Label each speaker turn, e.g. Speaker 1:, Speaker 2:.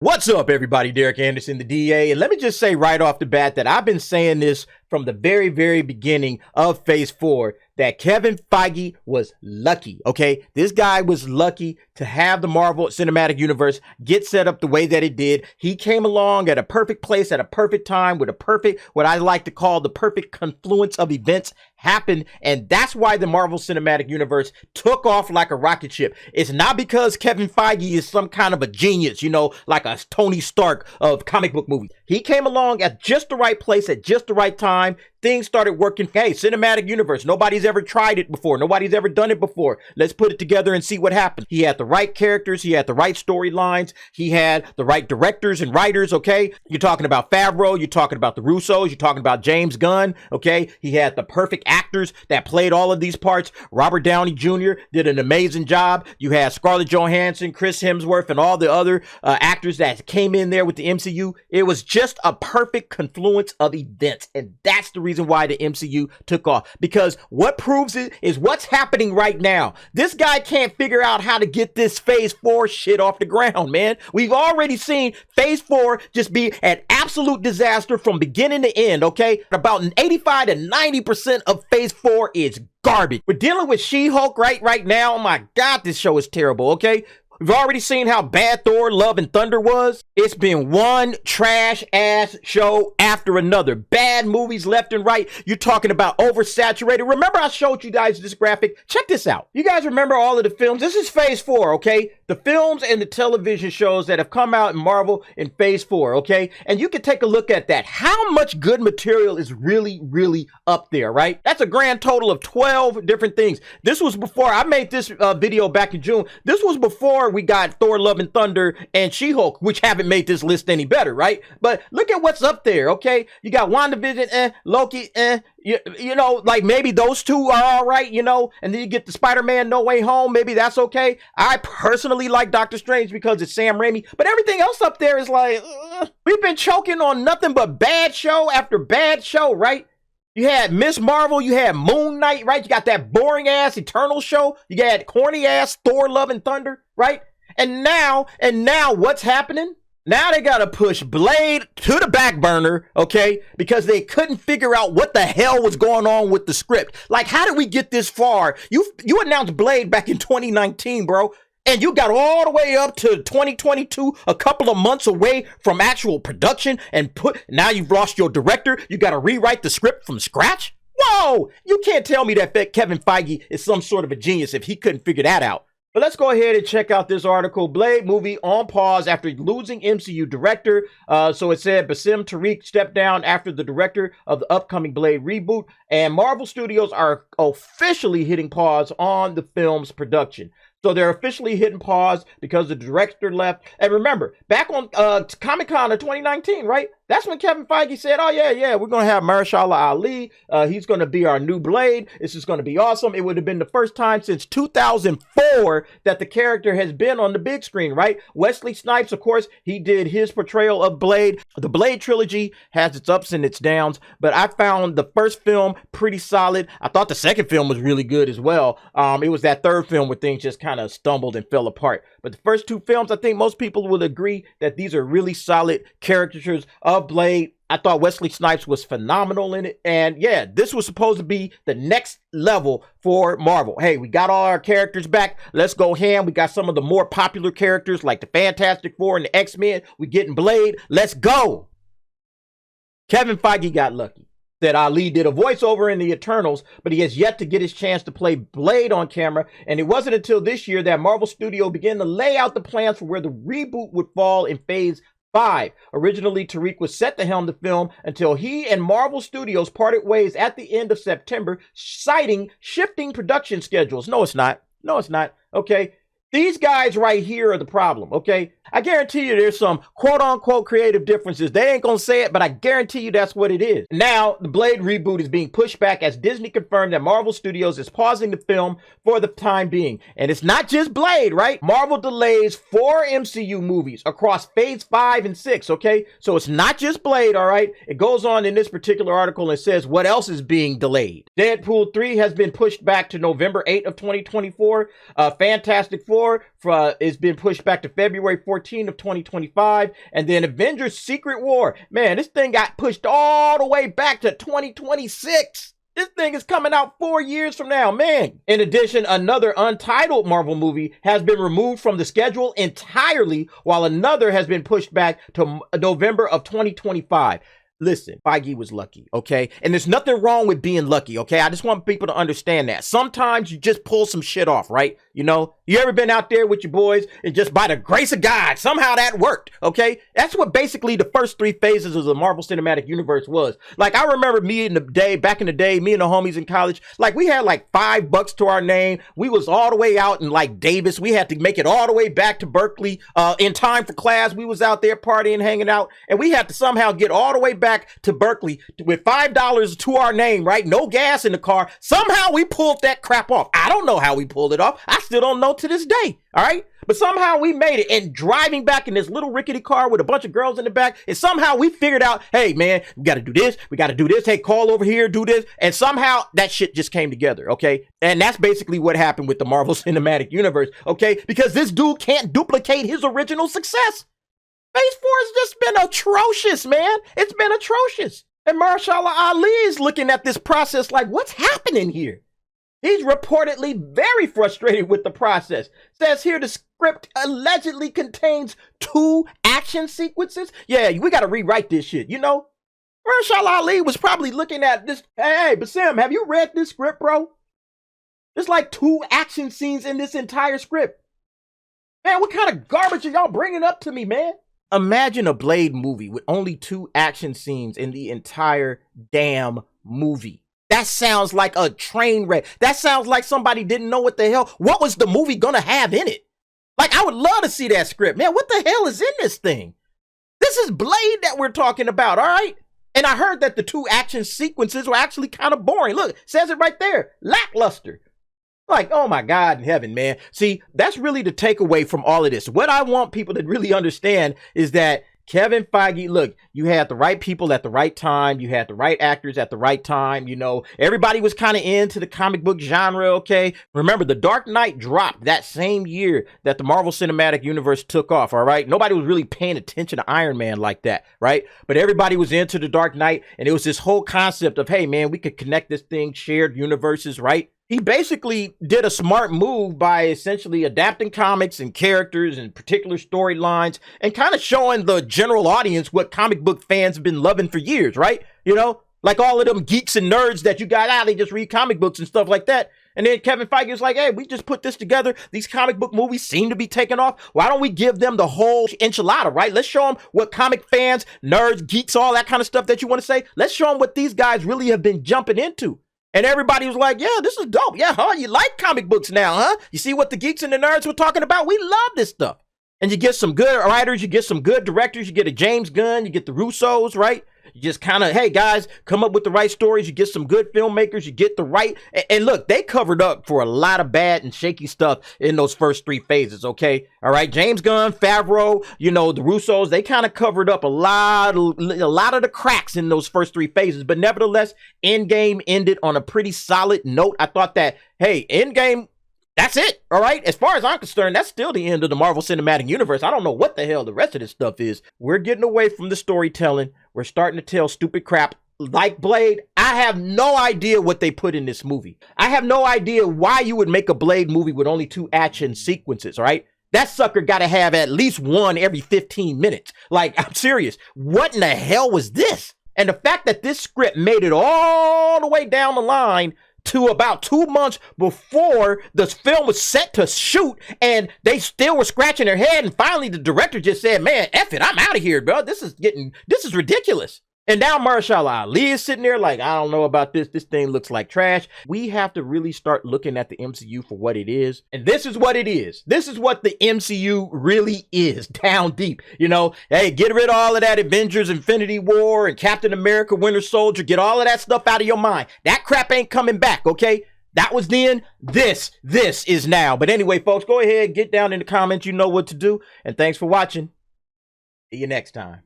Speaker 1: What's up, everybody? Derek Anderson, the DA. And let me just say right off the bat that I've been saying this from the very, very beginning of Phase 4 that Kevin Feige was lucky, okay? This guy was lucky to have the Marvel Cinematic Universe get set up the way that it did. He came along at a perfect place at a perfect time with a perfect, what I like to call the perfect confluence of events happened. And that's why the Marvel Cinematic Universe took off like a rocket ship. It's not because Kevin Feige is some kind of a genius, you know, like a Tony Stark of comic book movies. He came along at just the right place at just the right time. Things started working. Hey, cinematic universe. Nobody's ever tried it before. Nobody's ever done it before. Let's put it together and see what happens. He had the right characters. He had the right storylines. He had the right directors and writers, okay? You're talking about Favreau. You're talking about the Russos. You're talking about James Gunn, okay? He had the perfect actors that played all of these parts. Robert Downey Jr. did an amazing job. You had Scarlett Johansson, Chris Hemsworth, and all the other actors that came in there with the MCU. It was just a perfect confluence of events, and that's the reason why the MCU took off, because what proves it is what's happening right now. This guy can't figure out how to get this Phase 4 shit off the ground, man. We've already seen Phase 4 just be an absolute disaster from beginning to end, okay? About 85 to 90% of Phase 4 is garbage. We're dealing with She-Hulk right now. Oh my God, this show is terrible, okay? We've already seen how bad Thor, Love, and Thunder was. It's been one trash-ass show after another. Bad movies left and right. You're talking about oversaturated. Remember I showed you guys this graphic? Check this out. You guys remember all of the films? This is Phase 4, okay? The films and the television shows that have come out in Marvel in Phase 4, okay? And you can take a look at that. How much good material is really up there, right? That's a grand total of 12 different things. This was before, I made this video back in June. This was before we got Thor, Love, and Thunder and She-Hulk, which haven't made this list any better, right? But look at what's up there, okay? You got WandaVision, Loki, you know, like maybe those two are all right, you know, and then you get the Spider-Man No Way Home, maybe that's okay. I personally like Doctor Strange because it's Sam Raimi, but everything else up there is like, we've been choking on nothing but bad show after bad show, right? You had Miss Marvel, you had Moon Knight, right? You got that boring ass Eternal show. You got corny ass Thor, Love, and Thunder, right? And now what's happening? Now they gotta push Blade to the back burner, okay? Because they couldn't figure out what the hell was going on with the script. Like, how did we get this far? You announced Blade back in 2019, bro. And you got all the way up to 2022, a couple of months away from actual production, and now you've lost your director. You got to rewrite the script from scratch? Whoa! You can't tell me that Kevin Feige is some sort of a genius if he couldn't figure that out. But let's go ahead and check out this article. Blade movie on pause after losing MCU director. So it said Bassem Tariq stepped down after the director of the upcoming Blade reboot, and Marvel Studios are officially hitting pause on the film's production. So they're officially hitting pause because the director left. And remember, back on Comic-Con of 2019, right? That's when Kevin Feige said, oh, yeah, we're going to have Mahershala Ali. He's going to be our new Blade. This is going to be awesome. It would have been the first time since 2004 that the character has been on the big screen, right? Wesley Snipes, of course, he did his portrayal of Blade. The Blade trilogy has its ups and its downs, but I found the first film pretty solid. I thought the second film was really good as well. It was that third film where things just kind of stumbled and fell apart. But the first two films, I think most people will agree that these are really solid caricatures of Blade. I thought Wesley Snipes was phenomenal in it. And yeah, this was supposed to be the next level for Marvel. Hey, we got all our characters back. Let's go ham. We got some of the more popular characters like the Fantastic Four and the X-Men. We getting Blade. Let's go. Kevin Feige got lucky. That Ali did a voiceover in the Eternals, but he has yet to get his chance to play Blade on camera. And it wasn't until this year that Marvel Studios began to lay out the plans for where the reboot would fall in Phase 5. Originally, Tariq was set to helm the film until he and Marvel Studios parted ways at the end of September, citing shifting production schedules. No, it's not. Okay. These guys right here are the problem, okay? I guarantee you there's some quote-unquote creative differences. They ain't gonna say it, but I guarantee you that's what it is. Now, the Blade reboot is being pushed back as Disney confirmed that Marvel Studios is pausing the film for the time being. And it's not just Blade, right? Marvel delays 4 MCU movies across Phase 5 and 6, okay? So it's not just Blade, all right? It goes on in this particular article and says what else is being delayed. Deadpool 3 has been pushed back to November 8th of 2024. Fantastic Four War it's been pushed back to February 14th of 2025. And then Avengers Secret War. Man, this thing got pushed all the way back to 2026. This thing is coming out 4 years from now, man. In addition, another untitled Marvel movie has been removed from the schedule entirely, while another has been pushed back to November of 2025. Listen, Feige was lucky, okay? And there's nothing wrong with being lucky, okay? I just want people to understand that. Sometimes you just pull some shit off, right? You know, you ever been out there with your boys and just by the grace of God, somehow that worked, okay? That's what basically the first 3 phases of the Marvel Cinematic Universe was. Like, I remember back in the day, me and the homies in college, like, we had like $5 to our name. We was all the way out in like Davis. We had to make it all the way back to Berkeley in time for class. We was out there partying, hanging out, and we had to somehow get all the way back to Berkeley with $5 to our name, right? No gas in the car. Somehow we pulled that crap off. I don't know how we pulled it off. I still don't know to this day, all right? But somehow we made it. And driving back in this little rickety car with a bunch of girls in the back, and somehow we figured out, hey, man, we got to do this. We got to do this. Hey, call over here, do this. And somehow that shit just came together, okay? And that's basically what happened with the Marvel Cinematic Universe, okay? Because this dude can't duplicate his original success. Phase 4 has just been atrocious, man. It's been atrocious. And Mahershala Ali is looking at this process like, what's happening here? He's reportedly very frustrated with the process. Says here the script allegedly contains 2 action sequences. Yeah, we got to rewrite this shit, you know? Mahershala Ali was probably looking at this. Hey, but Sam, have you read this script, bro? There's like 2 action scenes in this entire script. Man, what kind of garbage are y'all bringing up to me, man? Imagine a Blade movie with only 2 action scenes in the entire damn movie. That sounds like a train wreck. That sounds like somebody didn't know what the hell. What was the movie gonna have in it? Like, I would love to see that script. Man, what the hell is in this thing? This is Blade that we're talking about, all right? And I heard that the 2 action sequences were actually kind of boring. Look, it says it right there. Lackluster. Like, oh my God in heaven, man. See, that's really the takeaway from all of this. What I want people to really understand is that Kevin Feige, look, you had the right people at the right time. You had the right actors at the right time. You know, everybody was kind of into the comic book genre, okay? Remember, The Dark Knight dropped that same year that the Marvel Cinematic Universe took off, all right? Nobody was really paying attention to Iron Man like that, right? But everybody was into The Dark Knight, and it was this whole concept of, hey, man, we could connect this thing, shared universes, right? He basically did a smart move by essentially adapting comics and characters and particular storylines and kind of showing the general audience what comic book fans have been loving for years, right? You know, like all of them geeks and nerds that you got they just read comic books and stuff like that. And then Kevin Feige is like, hey, we just put this together. These comic book movies seem to be taking off. Why don't we give them the whole enchilada, right? Let's show them what comic fans, nerds, geeks, all that kind of stuff that you want to say. Let's show them what these guys really have been jumping into. And everybody was like, yeah, this is dope. Yeah, huh? You like comic books now, huh? You see what the geeks and the nerds were talking about? We love this stuff. And you get some good writers, you get some good directors, you get a James Gunn, you get the Russos, right? You just kind of, hey, guys, come up with the right stories. You get some good filmmakers. You get the right. And look, they covered up for a lot of bad and shaky stuff in those first 3 phases, okay? All right, James Gunn, Favreau, you know, the Russos, they kind of covered up a lot of the cracks in those first 3 phases. But nevertheless, Endgame ended on a pretty solid note. I thought that, hey, Endgame, that's it, all right? As far as I'm concerned, that's still the end of the Marvel Cinematic Universe. I don't know what the hell the rest of this stuff is. We're getting away from the storytelling. We're starting to tell stupid crap like Blade. I have no idea what they put in this movie. I have no idea why you would make a Blade movie with only 2 action sequences, all right? That sucker got to have at least 1 every 15 minutes. Like, I'm serious. What in the hell was this? And the fact that this script made it all the way down the line to about 2 months before the film was set to shoot, and they still were scratching their head, and finally the director just said, man, F it, I'm out of here, bro. This is ridiculous. And now Mahershala Ali is sitting there like, I don't know about this. This thing looks like trash. We have to really start looking at the MCU for what it is. And this is what it is. This is what the MCU really is, down deep. You know, hey, get rid of all of that Avengers Infinity War and Captain America Winter Soldier. Get all of that stuff out of your mind. That crap ain't coming back, okay? That was then. This is now. But anyway, folks, go ahead, get down in the comments. You know what to do. And thanks for watching. See you next time.